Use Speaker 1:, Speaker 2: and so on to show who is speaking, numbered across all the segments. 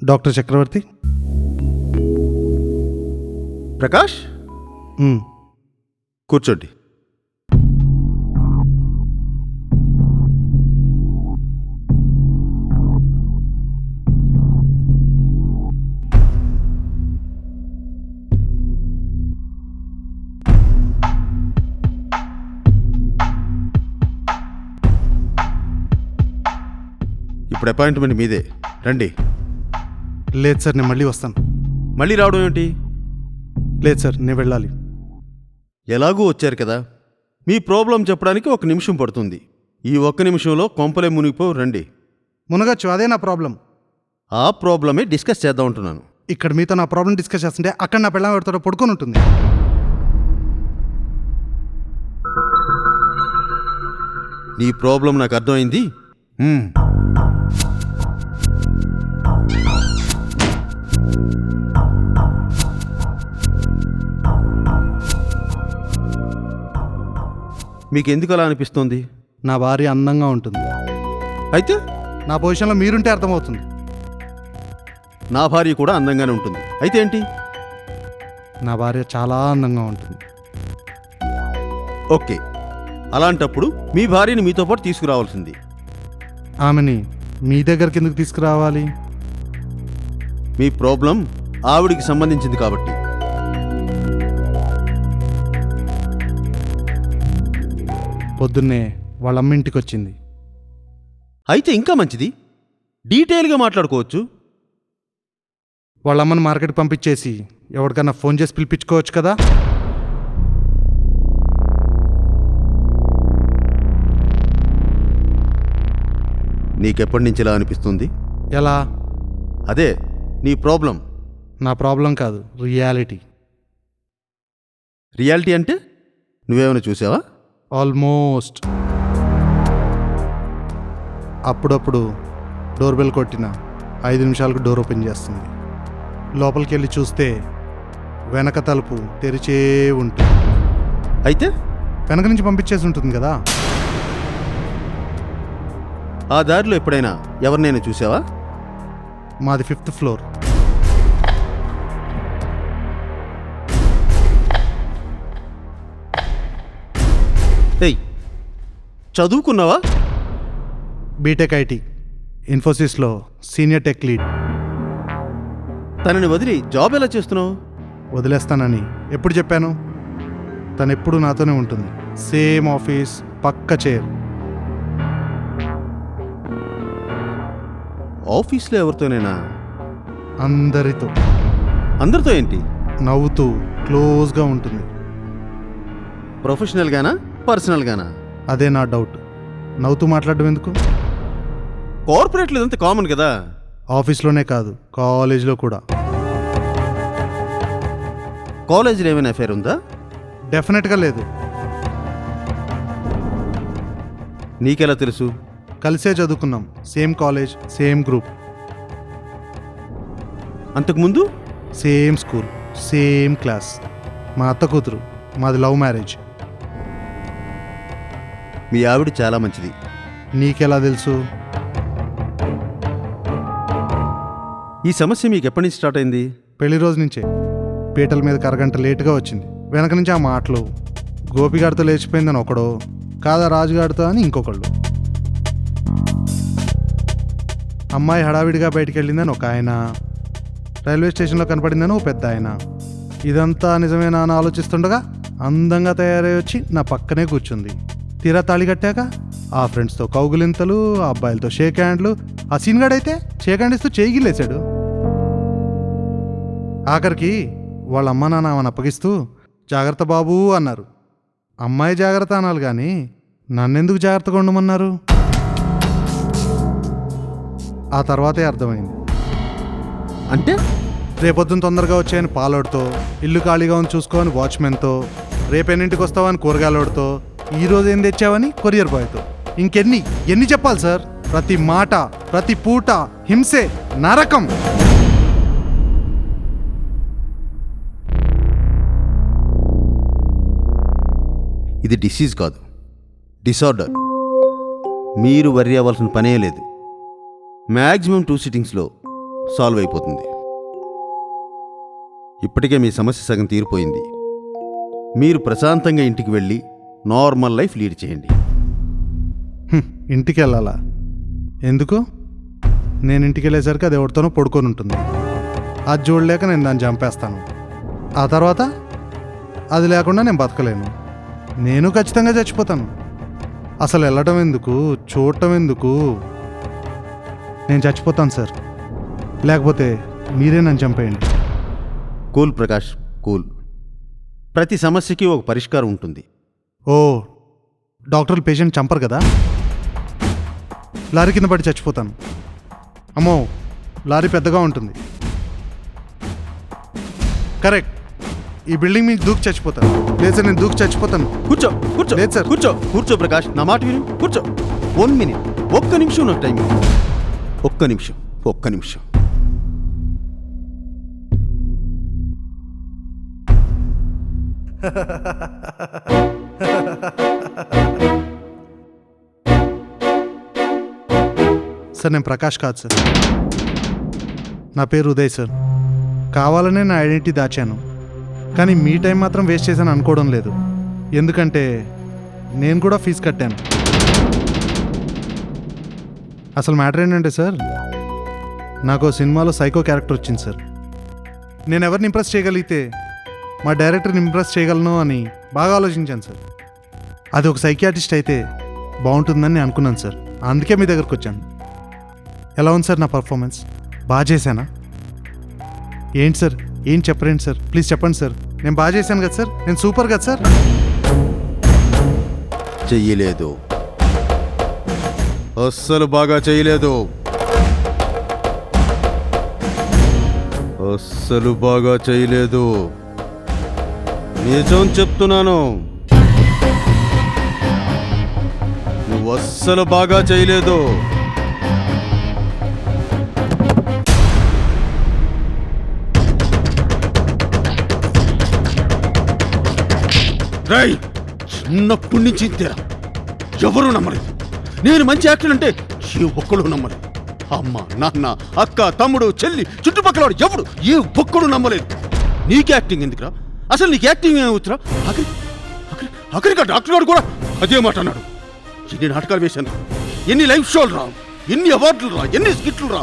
Speaker 1: Doctor చక్రవర్తి.
Speaker 2: ప్రకాష్, కూర్చోండి. ఇప్పుడు appointment మీదే, రండి.
Speaker 1: లేదు సార్, నేను మళ్ళీ వస్తాను.
Speaker 2: మళ్ళీ రావడం ఏమిటి?
Speaker 1: లేదు సార్, నేను వెళ్ళాలి.
Speaker 2: ఎలాగూ వచ్చారు కదా, మీ ప్రాబ్లం చెప్పడానికి 1 నిమిషం పడుతుంది. ఈ 1 నిమిషంలో కొంపలే మునిగిపో, రండి.
Speaker 1: మునగచ్చు, అదే నా ప్రాబ్లం.
Speaker 2: ఆ ప్రాబ్లమే డిస్కస్ చేద్దాం అంటున్నాను.
Speaker 1: ఇక్కడ మీతో నా ప్రాబ్లం డిస్కస్ చేస్తుంటే అక్కడ నా పిల్లలు పెడతాడో పడుకొని ఉంటుంది.
Speaker 2: నీ ప్రాబ్లం నాకు అర్థమైంది. మీకు ఎందుకు అలా అనిపిస్తోంది?
Speaker 1: నా భార్య అందంగా ఉంటుంది.
Speaker 2: అయితే
Speaker 1: నా పొజిషన్లో మీరుంటే అర్థమవుతుంది.
Speaker 2: నా భార్య కూడా అందంగానే ఉంటుంది. అయితే ఏంటి?
Speaker 1: నా భార్య చాలా అందంగా ఉంటుంది.
Speaker 2: ఓకే, అలాంటప్పుడు మీ భార్యని మీతో పాటు తీసుకురావాల్సింది.
Speaker 1: ఆమెని మీ దగ్గరికి ఎందుకు తీసుకురావాలి?
Speaker 2: మీ ప్రాబ్లం ఆవిడికి సంబంధించింది కాబట్టి.
Speaker 1: పొద్దున్నే వాళ్ళ అమ్మ ఇంటికి వచ్చింది.
Speaker 2: అయితే ఇంకా మంచిది, డీటెయిల్గా మాట్లాడుకోవచ్చు.
Speaker 1: వాళ్ళ అమ్మని మార్కెట్కి పంపించేసి ఎవరికన్నా ఫోన్ చేసి పిలిపించుకోవచ్చు కదా.
Speaker 2: నీకెప్పటి నుంచి ఇలా అనిపిస్తుంది?
Speaker 1: ఎలా?
Speaker 2: అదే నీ ప్రాబ్లం.
Speaker 1: నా ప్రాబ్లం కాదు, రియాలిటీ.
Speaker 2: రియాలిటీ అంటే నువ్వేమైనా చూసావా?
Speaker 1: ఆల్మోస్ట్. అప్పుడప్పుడు డోర్ బెల్ కొట్టిన 5 నిమిషాలకు డోర్ ఓపెన్ చేస్తుంది. లోపలికి వెళ్ళి చూస్తే వెనక తలుపు తెరిచే ఉంటుంది.
Speaker 2: అయితే
Speaker 1: వెనక నుంచి పంపించేసి ఉంటుంది కదా.
Speaker 2: ఆ దారిలో ఎప్పుడైనా ఎవరినైనా చూసావా?
Speaker 1: మాది 5th ఫ్లోర్.
Speaker 2: ఏయ్, చదువుకున్నావా?
Speaker 1: బీటెక్ ఐటీ, ఇన్ఫోసిస్లో సీనియర్ టెక్ లీడ్.
Speaker 2: తనని వదిలి జాబ్ ఎలా చేస్తున్నావు?
Speaker 1: వదిలేస్తానని ఎప్పుడు చెప్పాను? తను ఎప్పుడు నాతోనే ఉంటుంది. సేమ్ ఆఫీస్, పక్క చైర్.
Speaker 2: ఆఫీస్లో ఎవరితోనేనా?
Speaker 1: అందరితో.
Speaker 2: అందరితో ఏంటి?
Speaker 1: నవ్వుతూ క్లోజ్గా ఉంటుంది.
Speaker 2: ప్రొఫెషనల్గానా, పర్సనల్గానా?
Speaker 1: అదే నా డౌట్. నవ్వుతూ మాట్లాడడం ఎందుకు?
Speaker 2: కార్పొరేట్లో ఇదంతా కామన్ కదా.
Speaker 1: ఆఫీస్లోనే కాదు, కాలేజీలో కూడా.
Speaker 2: కాలేజీలో ఏమైనా అఫైర్ ఉందా?
Speaker 1: డెఫినెట్గా లేదు.
Speaker 2: నీకెలా తెలుసు?
Speaker 1: కలిసే చదువుకున్నాం, సేమ్ కాలేజ్, సేమ్ గ్రూప్.
Speaker 2: అంతకుముందు
Speaker 1: సేమ్ స్కూల్, సేమ్ క్లాస్. మా అత్త కూతురు, మాది లవ్ మ్యారేజ్.
Speaker 2: మీ ఆవిడ చాలా మంచిది.
Speaker 1: నీకెలా తెలుసు?
Speaker 2: ఈ సమస్య మీకు ఎప్పటి నుంచి స్టార్ట్ అయింది?
Speaker 1: పెళ్లి రోజు నుంచే. పీటల మీదకి అరగంట లేటుగా వచ్చింది. వెనక నుంచి ఆ మాటలు, గోపిగాడితో లేచిపోయిందని ఒకడో, కాదా రాజుగాడితో అని ఇంకొకళ్ళు. అమ్మాయి హడావిడిగా బయటికి వెళ్ళిందని ఒక ఆయన, రైల్వే స్టేషన్లో కనపడిందని ఒక పెద్ద ఆయన. ఇదంతా నిజమేనా అని ఆలోచిస్తుండగా అందంగా తయారై వచ్చి నా పక్కనే కూర్చుంది. తీరా తాళి కట్టాక ఆ ఫ్రెండ్స్తో కౌగులింతలు, ఆ అబ్బాయిలతో షేక్ హ్యాండ్లు. ఆ సీన్గాడైతే షేక్ హ్యాండ్ ఇస్తూ చేయిగిలేశాడు. ఆఖరికి వాళ్ళ అమ్మ నాన్న ఆమెను అప్పగిస్తూ జాగ్రత్త బాబు అన్నారు. అమ్మాయి జాగ్రత్త అనాలి కానీ నన్నెందుకు జాగ్రత్తగా ఉండమన్నారు? ఆ తర్వాతే అర్థమైంది.
Speaker 2: అంటే
Speaker 1: రేపొద్దున తొందరగా వచ్చాయని పాలోడితో, ఇల్లు ఖాళీగా ఉంది చూసుకోవని వాచ్మెన్తో, రేపెన్నింటికి వస్తావని కూరగాయలోడితో, ఈరోజు ఏం తెచ్చావని కొరియర్ బాయ్తో. ఎన్ని చెప్పాలి సార్? ప్రతి మాట, ప్రతి పూట హింసే, నరకం.
Speaker 2: ఇది డిసీజ్ కాదు, డిసార్డర్. మీరు వర్రీ అవ్వాల్సిన పనే లేదు. మ్యాక్సిమం 2 సిట్టింగ్స్లో సాల్వ్ అయిపోతుంది. ఇప్పటికే మీ సమస్య సగం తీరిపోయింది. మీరు ప్రశాంతంగా ఇంటికి వెళ్ళి నార్మల్ లైఫ్ లీడ్ చేయండి.
Speaker 1: ఇంటికి వెళ్ళాలా? ఎందుకు? నేను ఇంటికి వెళ్ళేసరికి అది ఎవరితోనో పడుకొని ఉంటుంది. అది చూడలేక నేను దాన్ని చంపేస్తాను. ఆ తర్వాత అది లేకుండా నేను బతకలేను. నేను ఖచ్చితంగా చచ్చిపోతాను. అసలు వెళ్ళటం ఎందుకు, చూడటం ఎందుకు? నేను చచ్చిపోతాను సార్. లేకపోతే మీరే నన్ను చంపేయండి.
Speaker 2: Cool Prakash, cool. ప్రతి సమస్యకి ఒక పరిష్కారం ఉంటుంది.
Speaker 1: ఓ, డాక్టర్లు పేషెంట్ చంపరు కదా? లారీ కింద పడి చచ్చిపోతాను. అమ్మో, లారీ పెద్దగా ఉంటుంది. కరెక్ట్, ఈ బిల్డింగ్ మీకు దూకి చచ్చిపోతాను. లేదు సార్, నేను దూకి చచ్చిపోతాను.
Speaker 2: కూర్చో కూర్చో.
Speaker 1: లేదు సార్.
Speaker 2: కూర్చో కూర్చో ప్రకాష్, నా మాట విను. కూర్చో. 1 minute, ఒక్క నిమిషం నాకు టైం. ఒక్క నిమిషం, ఒక్క నిమిషం.
Speaker 1: సార్, నేను ప్రకాష్ కాదు సార్. నా పేరు ఉదయ్ సార్. కావాలనే నా ఐడెంటిటీ దాచాను, కానీ మీ టైం మాత్రం వేస్ట్ చేశాను అనుకోవడం లేదు. ఎందుకంటే నేను కూడా ఫీజు కట్టాను. అసలు మ్యాటర్ ఏంటంటే సార్, నాకు సినిమాలో సైకో క్యారెక్టర్ వచ్చింది సార్. నేను ఎవరిని ఇంప్రెస్ చేయగలిగితే మా డైరెక్టర్ని ఇంప్రెస్ చేయగలను అని బాగా ఆలోచించాను సార్. అది ఒక సైకియాట్రిస్ట్ అయితే బాగుంటుందని నేను అనుకున్నాను సార్. అందుకే మీ దగ్గరకు వచ్చాను. ఎలా ఉంది సార్ నా పర్ఫార్మెన్స్? బాగా చేశానా? ఏంటి సార్, ఏం చెప్పరేంటి సార్? ప్లీజ్ చెప్పండి సార్. నేను బాగా చేశాను కదా సార్? నేను సూపర్ కదా సార్?
Speaker 2: చెయ్యలేదు, అస్సలు బాగా చేయలేదు. అస్సలు బాగా చేయలేదు. నిజం చెప్తున్నాను, నువ్వు అస్సలు బాగా చేయలేదు. రై, చిన్నప్పటి నుంచి ఇంతేరా. ఎవరూ నమ్మలేదు. నేను మంచి యాక్టర్ అంటే ఏ ఒక్కడు నమ్మలేదు. అమ్మ, నాన్న, అక్క, తమ్ముడు, చెల్లి, చుట్టుపక్కల వాడు ఎవడు ఏ ఒక్కడు నమ్మలేదు. నీకు యాక్టింగ్ ఎందుకురా? అసలు నీకు యాక్టింగ్ ఏమవుతురా? అక్కడికి డాక్టర్ గారు కూడా అదే మాట అన్నాడు. ఎన్ని నాటకాలు వేశాను, ఎన్ని లైవ్ షోలు రా, ఎన్ని అవార్డులు రా, ఎన్ని స్కిట్లు రా.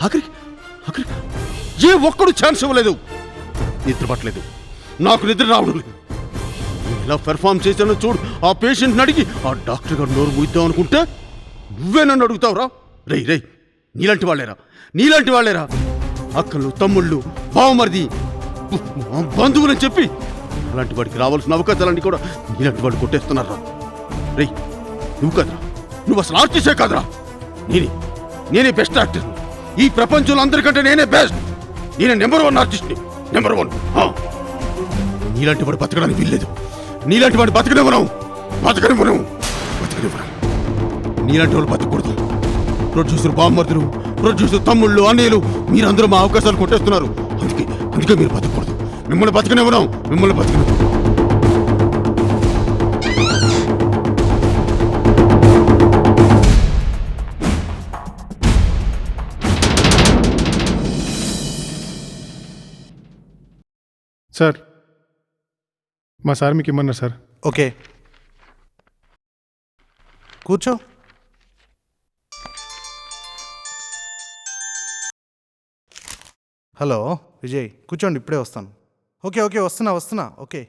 Speaker 2: అక్కడికి ఏ ఒక్కడు ఛాన్స్ ఇవ్వలేదు. నిద్ర పట్టలేదు, నాకు నిద్ర రావడం లేదు. ఎలా పెర్ఫార్మ్ చేశానో చూడు. ఆ పేషెంట్ని అడిగి ఆ డాక్టర్ గారు నోరు మూయిద్దాం అనుకుంటే నువ్వే నన్ను అడుగుతావురా? రేయ్, నీలాంటి వాళ్ళేరా అక్కలు, తమ్ముళ్ళు, బావమరిది, బంధువులని చెప్పి అలాంటి వాడికి రావాల్సిన అవకాశాలన్నీ కూడా నీలాంటి వాడు కొట్టేస్తున్నారా? రేయ్, నువ్వు కదరా, నువ్వు అసలు ఆర్టిస్టే కాదురా. నేనే బెస్ట్ యాక్టర్. ఈ ప్రపంచంలో అందరికంటే నేనే బెస్ట్. నేనే నెంబర్ 1 ఆర్టిస్ట్ని, నెంబర్ 1. నీలాంటి వాడు బతకడానికి వీల్లేదు. నీలాంటి వాడు బతకనివ్వను. నీలాంటి వాడు బతకూడదు. ప్రొడ్యూసర్ బామ్మర్దులు, ప్రొడ్యూసర్ తమ్ముళ్ళు, అన్నయ్యలు, మీరందరూ మా అవకాశాలు కొట్టేస్తున్నారు. అందుకే మీరు బతకూడదు. మిమ్మల్ని బతకనివ్వను.
Speaker 3: సార్, మా సార్ మీకు ఇమ్మన్నారు సార్.
Speaker 1: ఓకే, కూర్చో. హలో విజయ్, కూర్చోండి, ఇప్పుడే వస్తాను. ఓకే, వస్తున్నా. ఓకే.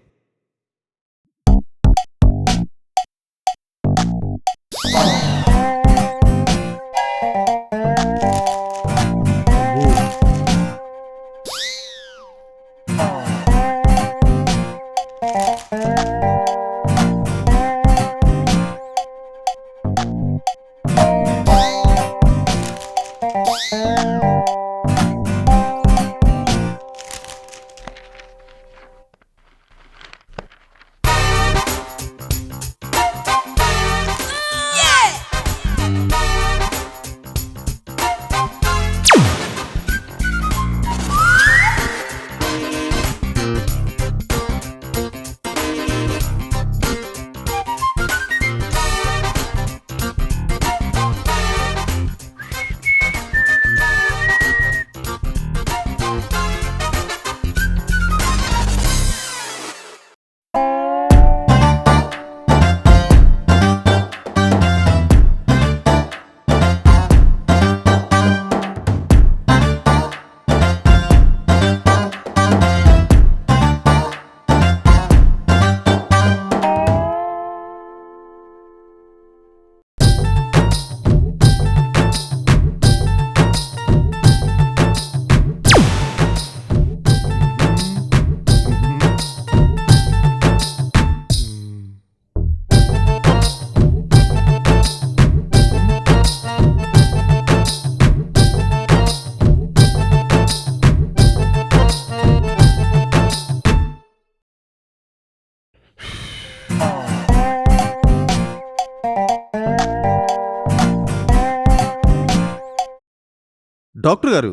Speaker 2: డాక్టర్ గారు,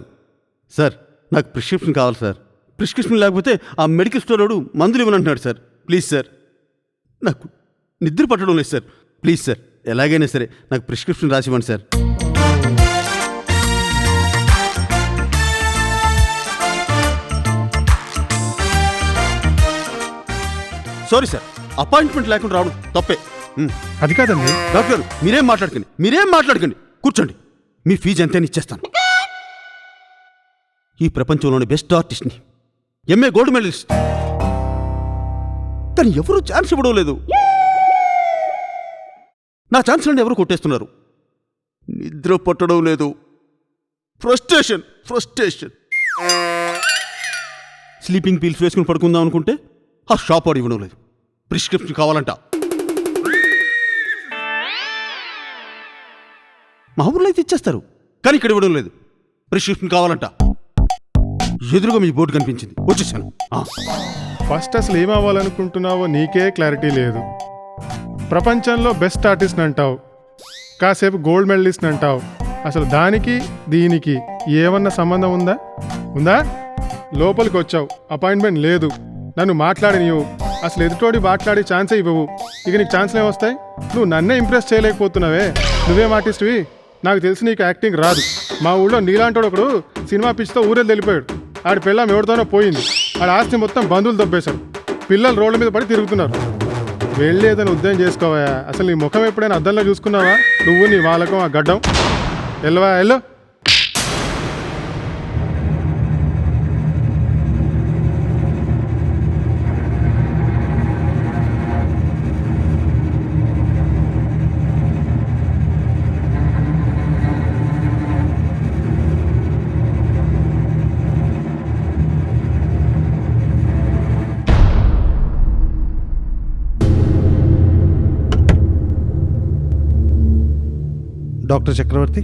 Speaker 2: సార్ నాకు ప్రిస్క్రిప్షన్ కావాలి సార్. ప్రిస్క్రిప్షన్ లేకపోతే ఆ మెడికల్ స్టోర్ వాడు మందులు ఇవ్వనంటున్నాడు సార్. ప్లీజ్ సార్, నాకు నిద్ర పట్టడం లేదు సార్. ప్లీజ్ సార్, ఎలాగైనా సరే నాకు ప్రిస్క్రిప్షన్ రాసివ్వండి సార్. సారీ సార్, అపాయింట్మెంట్ లేకుండా రావడం తప్పే.
Speaker 3: అది కాదండి.
Speaker 2: డాక్టర్ గారు, మీరేం మాట్లాడకండి, కూర్చోండి. మీ ఫీజు ఎంతైనా ఇచ్చేస్తాను. ఈ ప్రపంచంలోని బెస్ట్ ఆర్టిస్ట్ని, ఎంఏ గోల్డ్ మెడలిస్ట్, కానీ ఎవరూ ఛాన్స్ ఇవ్వడం లేదు. నా ఛాన్స్లను ఎవరు కొట్టేస్తున్నారు. నిద్ర పట్టడం లేదు. ఫ్రస్ట్రేషన్. స్లీపింగ్ పిల్స్ వేసుకుని పడుకుందాం అనుకుంటే ఆ షాప్ వాడు ఇవ్వడం లేదు. ప్రిస్క్రిప్షన్ కావాలంట. మా ఊర్లో అయితే ఇచ్చేస్తారు, కానీ ఇక్కడ ఇవ్వడం లేదు. ప్రిస్క్రిప్షన్ కావాలంట. ఎదురుగా మీ బోర్డు కనిపించింది, వచ్చేసాను.
Speaker 3: ఫస్ట్ అసలు ఏం అవ్వాలనుకుంటున్నావో నీకే క్లారిటీ లేదు. ప్రపంచంలో బెస్ట్ ఆర్టిస్ట్ అంటావు, కాసేపు గోల్డ్ మెడలిస్ట్ అంటావు. అసలు దానికి దీనికి ఏమన్నా సంబంధం ఉందా? లోపలికి వచ్చావు, అపాయింట్మెంట్ లేదు, నన్ను మాట్లాడినవు. అసలు ఎదుటోడి మాట్లాడే ఛాన్సే ఇవ్వవు. ఇక నీకు ఛాన్స్లే వస్తాయి? నువ్వు నన్నే ఇంప్రెస్ చేయలేకపోతున్నావే. నువ్వేం ఆర్టిస్ట్వి? నాకు తెలిసి నీకు యాక్టింగ్ రాదు. మా ఊళ్ళో నీలాంటోడు ఒకడు సినిమా పిచ్చితో ఊరెళ్ళి వెళ్ళిపోయాడు. ఆడి పిల్లం ఎవరితోనో పోయింది. ఆడి ఆస్తి మొత్తం బంధువులు దొబ్బేశాడు. పిల్లలు రోడ్ల మీద పడి తిరుగుతున్నారు. వెళ్ళి ఏదైనా ఉద్యోగం చేసుకోవా? అసలు నీ ముఖం ఎప్పుడైనా అద్దంలో చూసుకున్నావా? నువ్వు నీ వాళ్ళకం ఆ గడ్డం. వెళ్ళు.
Speaker 1: డాక్టర్ చక్రవర్తి,